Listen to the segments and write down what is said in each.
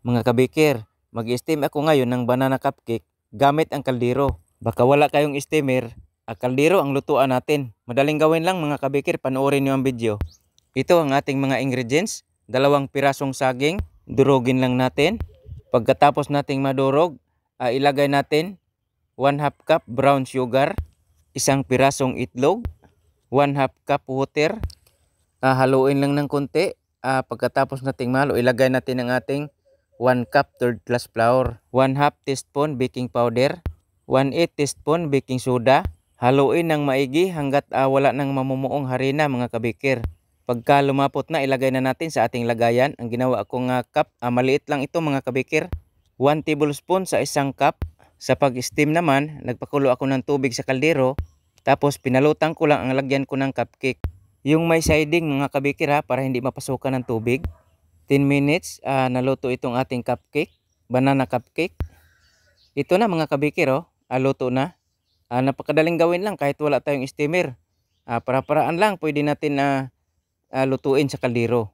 Mga kabikir, mag-steam ako ngayon ng banana cupcake gamit ang kaldero. Baka wala kayong steamer, kaldero ang lutuan natin. Madaling gawin lang mga kabikir, panoorin niyo ang video. Ito ang ating mga ingredients. 2 pirasong saging, durugin lang natin. Pagkatapos nating madurog, ilagay natin 1/2 cup brown sugar, 1 pirasong itlog, 1/2 cup water. Haluin lang ng konti. Pagkatapos nating mahalo, ilagay natin ang ating 1 cup third class flour, 1/2 teaspoon baking powder, 1/8 teaspoon baking soda. Haluin ng maigi hanggat wala nang mamumuong harina mga kabikir. Pagka lumapot na, ilagay na natin sa ating lagayan. Ang ginawa kong cup, maliit lang ito mga kabikir. 1 tablespoon sa 1 cup. Sa pag-steam naman, nagpakulo ako ng tubig sa kaldero. Tapos pinalutang ko lang ang lagyan ko ng cupcake. Yung may siding mga kabikir para hindi mapasukan ng tubig. 10 minutes, naluto itong ating cupcake, banana cupcake. Ito na mga kabikir, luto na. Napakadaling gawin lang kahit wala tayong steamer. Para-paraan lang pwede natin lutuin sa kaldero.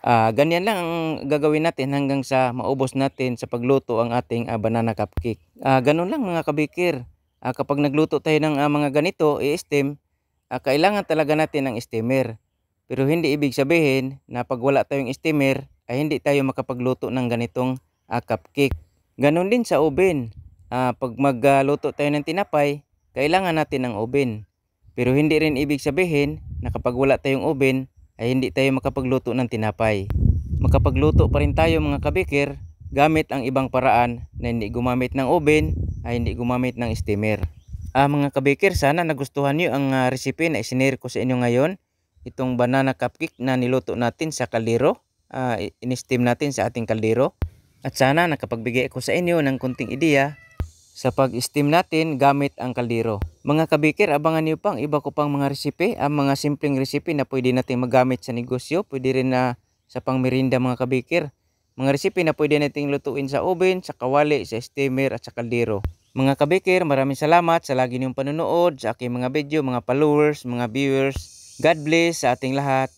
Ganyan lang ang gagawin natin hanggang sa maubos natin sa pagluto ang ating banana cupcake. Ganun lang mga kabikir. Kapag nagluto tayo ng mga ganito, i-steam, kailangan talaga natin ng steamer. Pero hindi ibig sabihin na pag wala tayong steamer, ay hindi tayo makapagluto ng ganitong cupcake. Ganon din sa oven. Pag magluto tayo ng tinapay, kailangan natin ng oven. Pero hindi rin ibig sabihin na kapag wala tayong oven, ay hindi tayo makapagluto ng tinapay. Makapagluto pa rin tayo mga kabikir gamit ang ibang paraan na hindi gumamit ng oven, ay hindi gumamit ng steamer. Mga kabikir, sana nagustuhan nyo ang recipe na isinare ko sa inyo ngayon. Itong banana cupcake na niluto natin sa kaldero. In-steam natin sa ating kaldero. At sana nakapagbigay ako sa inyo ng kunting ideya sa pag-steam natin gamit ang kaldero. Mga kabikir, abangan niyo pang iba ko pang mga recipe, mga simpleng recipe na pwede natin magamit sa negosyo, pwede rin sa pangmerinda mga kabikir. Mga recipe na pwede nating lutuin sa oven, sa kawali, sa steamer at sa kaldero. Mga kabikir, maraming salamat sa lagi niyong panonood sa aking mga video, mga followers, mga viewers. God bless sa ating lahat.